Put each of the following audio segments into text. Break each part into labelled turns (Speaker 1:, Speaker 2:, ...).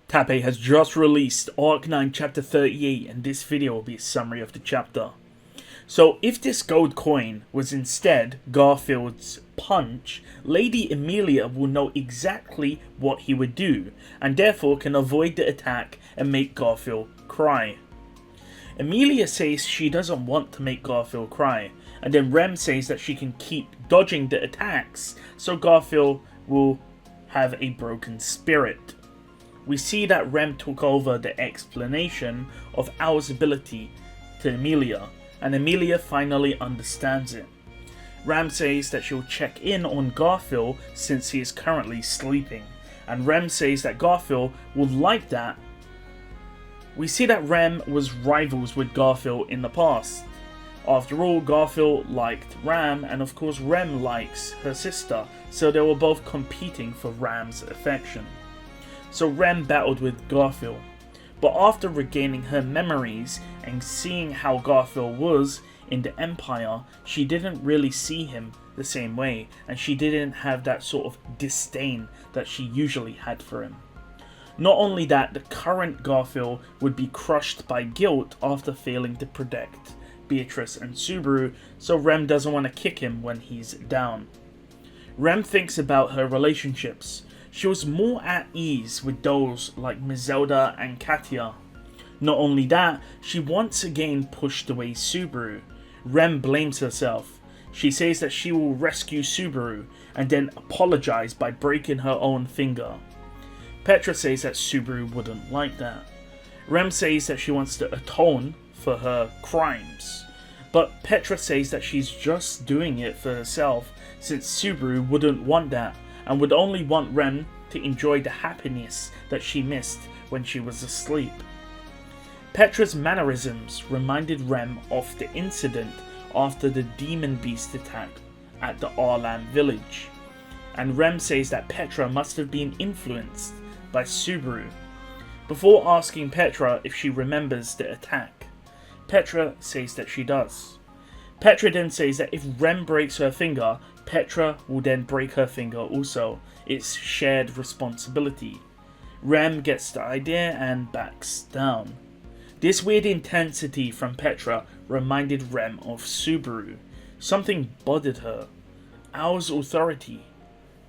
Speaker 1: Tappei has just released Arc 9 Chapter 38, and this video will be a summary of the chapter. So, if this gold coin was instead Garfield's punch, Lady Emilia will know exactly what he would do, and therefore can avoid the attack and make Garfield cry. Emilia says she doesn't want to make Garfield cry, and then Rem says that she can keep dodging the attacks, so Garfield will have a broken spirit. We see that Rem took over the explanation of Owl's ability to Emilia, and Emilia finally understands it. Rem says that she'll check in on Garfield since he is currently sleeping, and Rem says that Garfield would like that. We see that Rem was rivals with Garfield in the past. After all, Garfield liked Ram, and of course Rem likes her sister, so they were both competing for Ram's affection. So Rem battled with Garfield, but after regaining her memories and seeing how Garfield was in the Empire, she didn't really see him the same way, and she didn't have that sort of disdain that she usually had for him. Not only that, the current Garfield would be crushed by guilt after failing to protect Beatrice and Subaru, so Rem doesn't want to kick him when he's down. Rem thinks about her relationships. She was more at ease with those like Zelda and Katia. Not only that, she once again pushed away Subaru. Rem blames herself. She says that she will rescue Subaru and then apologize by breaking her own finger. Petra says that Subaru wouldn't like that. Rem says that she wants to atone for her crimes, but Petra says that she's just doing it for herself since Subaru wouldn't want that and would only want Rem to enjoy the happiness that she missed when she was asleep. Petra's mannerisms reminded Rem of the incident after the demon beast attack at the Arlan village, and Rem says that Petra must have been influenced by Subaru. Before asking Petra if she remembers the attack, Petra says that she does. Petra then says that if Rem breaks her finger, Petra will then break her finger also. It's shared responsibility. Rem gets the idea and backs down. This weird intensity from Petra reminded Rem of Subaru. Something bothered her. Owl's authority.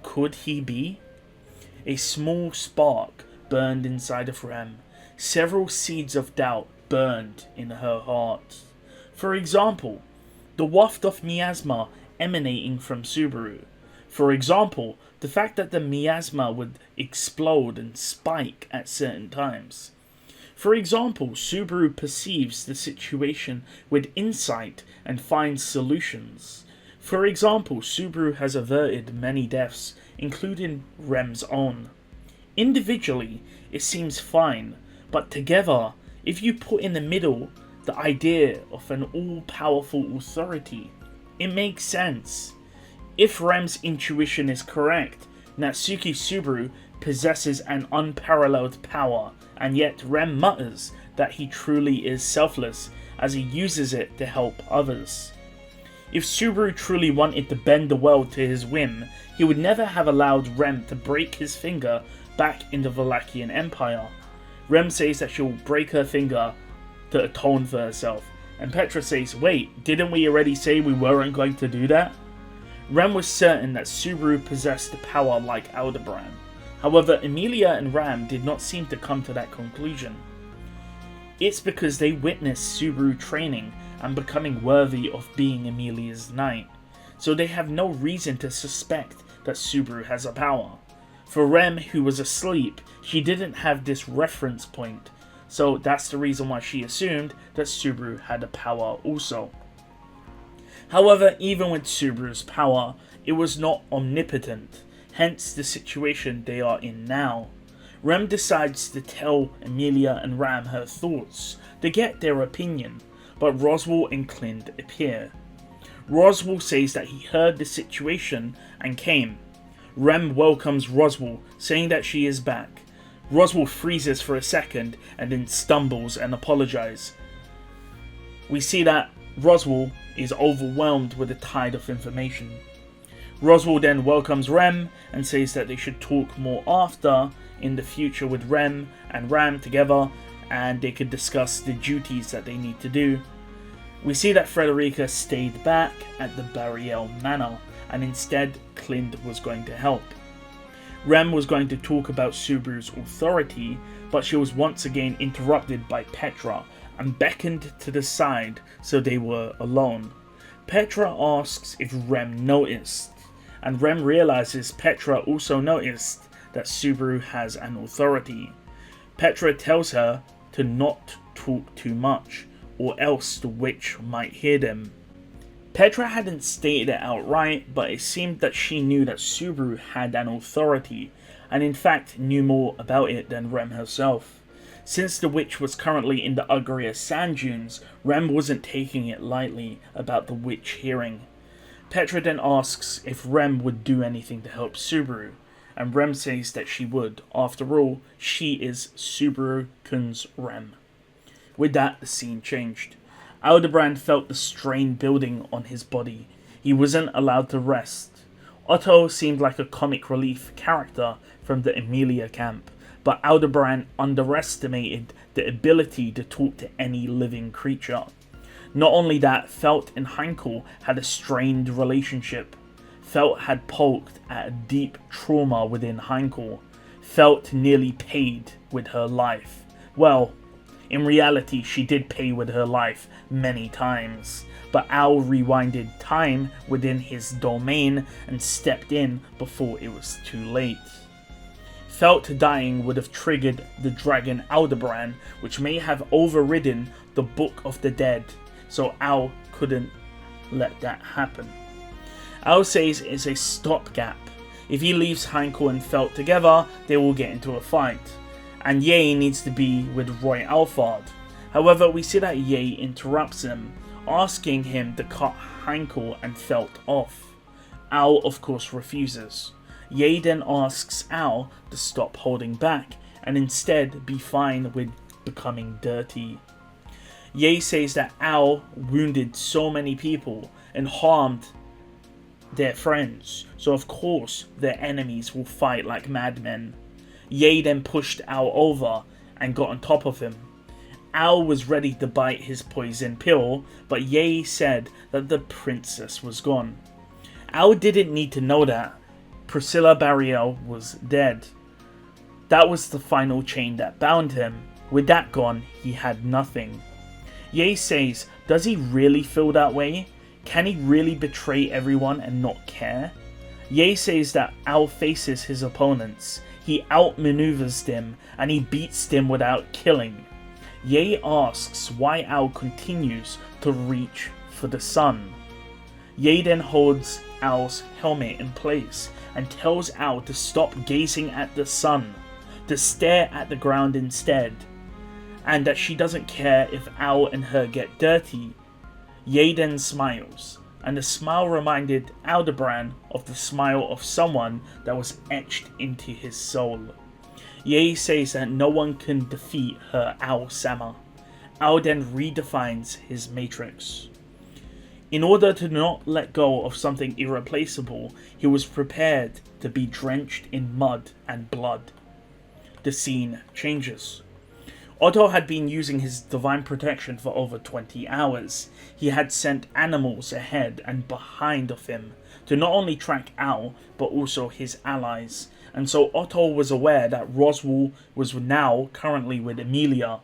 Speaker 1: Could he be? A small spark burned inside of Rem. Several seeds of doubt burned in her heart. For example, the waft of miasma emanating from Subaru. For example, the fact that the miasma would explode and spike at certain times. For example, Subaru perceives the situation with insight and finds solutions. For example, Subaru has averted many deaths, including Rem's own. Individually, it seems fine, but together, if you put in the middle the idea of an all-powerful authority, it makes sense. If Rem's intuition is correct, Natsuki Subaru possesses an unparalleled power, and yet Rem mutters that he truly is selfless as he uses it to help others. If Subaru truly wanted to bend the world to his whim, he would never have allowed Rem to break his finger back in the Valachian Empire. Rem says that she'll break her finger to atone for herself, and Petra says, wait, didn't we already say we weren't going to do that? Rem was certain that Subaru possessed the power like Aldebaran. However, Emilia and Ram did not seem to come to that conclusion. It's because they witnessed Subaru training and becoming worthy of being Emilia's knight, so they have no reason to suspect that Subaru has a power. For Rem, who was asleep, she didn't have this reference point, so that's the reason why she assumed that Subaru had a power also. However, even with Subaru's power, it was not omnipotent, hence the situation they are in now. Rem decides to tell Emilia and Ram her thoughts to get their opinion, but Roswell and Clint appear. Roswell says that he heard the situation and came. Rem welcomes Roswell, saying that she is back. Roswell freezes for a second and then stumbles and apologizes. We see that Roswell is overwhelmed with a tide of information. Roswell then welcomes Rem and says that they should talk more after in the future with Rem and Ram together, and they could discuss the duties that they need to do. We see that Frederica stayed back at the Bariel Manor, and instead Clint was going to help. Rem was going to talk about Subaru's authority, but she was once again interrupted by Petra and beckoned to the side so they were alone. Petra asks if Rem noticed, and Rem realizes Petra also noticed that Subaru has an authority. Petra tells her to not talk too much, or else the witch might hear them. Petra hadn't stated it outright, but it seemed that she knew that Subaru had an authority, and in fact knew more about it than Rem herself. Since the witch was currently in the uglier sand dunes, Rem wasn't taking it lightly about the witch hearing. Petra then asks if Rem would do anything to help Subaru, and Rem says that she would. After all, she is Subaru-kun's Rem. With that, the scene changed. Aldebaran felt the strain building on his body. He wasn't allowed to rest. Otto seemed like a comic relief character from the Emilia camp, but Aldebaran underestimated the ability to talk to any living creature. Not only that, Felt and Heinkel had a strained relationship. Felt had poked at a deep trauma within Heinkel. Felt nearly paid with her life. Well, in reality, she did pay with her life many times, but Al rewinded time within his domain and stepped in before it was too late. Felt dying would have triggered the dragon Aldebaran, which may have overridden the Book of the Dead, so Al couldn't let that happen. Al says it's a stopgap. If he leaves Heinkel and Felt together, they will get into a fight, and Ye needs to be with Roy Alfard. However, we see that Ye interrupts him, asking him to cut Heinkel and Felt off. Al of course refuses. Ye then asks Al to stop holding back and instead be fine with becoming dirty. Ye says that Al wounded so many people and harmed their friends, so of course their enemies will fight like madmen. Ye then pushed Al over and got on top of him. Al was ready to bite his poison pill, but Ye said that the princess was gone. Al didn't need to know that. Priscilla Bariel was dead. That was the final chain that bound him. With that gone, he had nothing. Ye says, does he really feel that way? Can he really betray everyone and not care? Ye says that Al faces his opponents. He outmaneuvers them and he beats them without killing. Ye asks why Al continues to reach for the sun. Ye then holds Al's helmet in place and tells Al to stop gazing at the sun, to stare at the ground instead, and that she doesn't care if Al and her get dirty. Ye then smiles, and the smile reminded Aldebaran of the smile of someone that was etched into his soul. Ye says that no one can defeat her Al-Sama. Al then redefines his matrix. In order to not let go of something irreplaceable, he was prepared to be drenched in mud and blood. The scene changes. Otto had been using his divine protection for over 20 hours. He had sent animals ahead and behind of him to not only track Al, but also his allies. And so Otto was aware that Roswell was now currently with Emilia.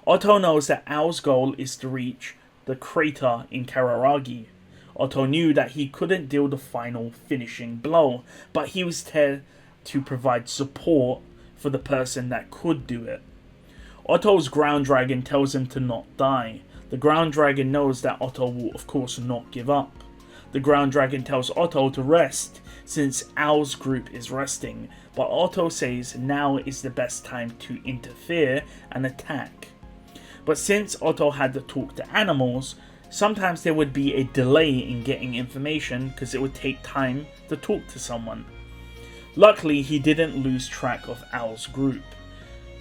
Speaker 1: Otto knows that Al's goal is to reach the crater in Kararagi. Otto knew that he couldn't deal the final finishing blow, but he was there to provide support for the person that could do it. Otto's ground dragon tells him to not die. The ground dragon knows that Otto will of course not give up. The ground dragon tells Otto to rest since Al's group is resting, but Otto says now is the best time to interfere and attack. But since Otto had to talk to animals, sometimes there would be a delay in getting information because it would take time to talk to someone. Luckily, he didn't lose track of Al's group,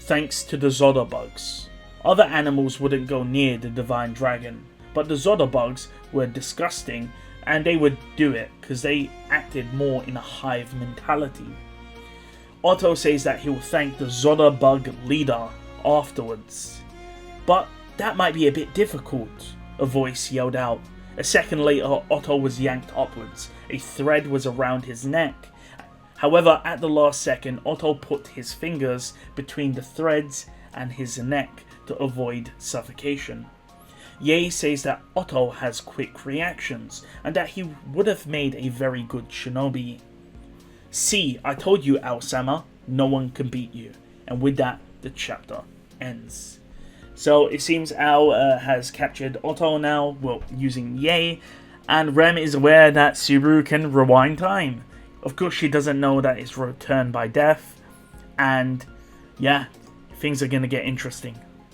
Speaker 1: thanks to the Zodabugs. Other animals wouldn't go near the Divine Dragon, but the Zodabugs were disgusting and they would do it because they acted more in a hive mentality. Otto says that he will thank the Zora bug leader afterwards. But that might be a bit difficult, a voice yelled out. A second later, Otto was yanked upwards. A thread was around his neck. However, at the last second, Otto put his fingers between the threads and his neck to avoid suffocation. Ye says that Otto has quick reactions and that he would have made a very good shinobi. See, I told you, Al-sama, no one can beat you. And with that, the chapter ends. So it seems Al has captured Otto now, well, using Ye, and Rem is aware that Subaru can rewind time. Of course, she doesn't know that it's returned by death, and yeah, things are going to get interesting.